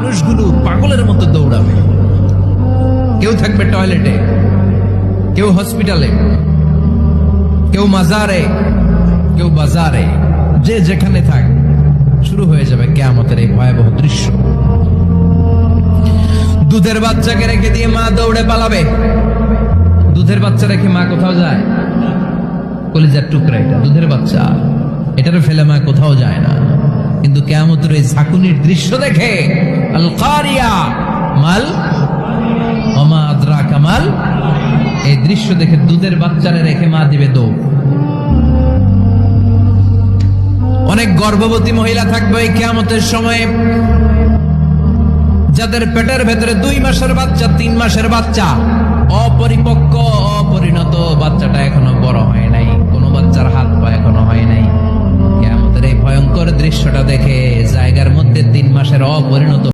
মানুষগুলো পাগলের মতো দৌড়াবে। কেউ থাকবে টয়লেটে, কেউ হসপিটালে, কেউ মাজারে, কেউ বাজারে, যে যেখানে থাক, শুরু হয়ে যাবে কিয়ামতের এই ভয়াবহ দৃশ্য। দুধের বাচ্চাকে রেখে দিয়ে মা দৌড়ে পালাবে। দুধের বাচ্চা রেখে মা কোথাও যায়? কলিজার টুকরা এটা, দুধের বাচ্চা, এটারে ফেলে মা কোথাও যায় না। কিন্তু কিয়ামতের এই ঝাঁকুনির দৃশ্য দেখে আল কারিয়া মাল ওমা আদরাকা মাল, এই দৃশ্য দেখে দুধের বাচ্চারে রেখে মা দিবে দৌড়। অনেক গর্ভবতী মহিলা থাকবে এই কিয়ামতের সময়ে, যাদের পেটের ভেতরে 2 মাসের বাচ্চা, 3 মাসের বাচ্চা, অপরিপক্ক অপরিণত, বাচ্চাটা এখনো বড় হয় নাই, কোন বাচ্চার হাত পা এখনো হয় নাই। কিয়ামতের এই ভয়ঙ্কর দৃশ্যটা দেখে জায়গার মধ্যে 3 মাসের অপরিণত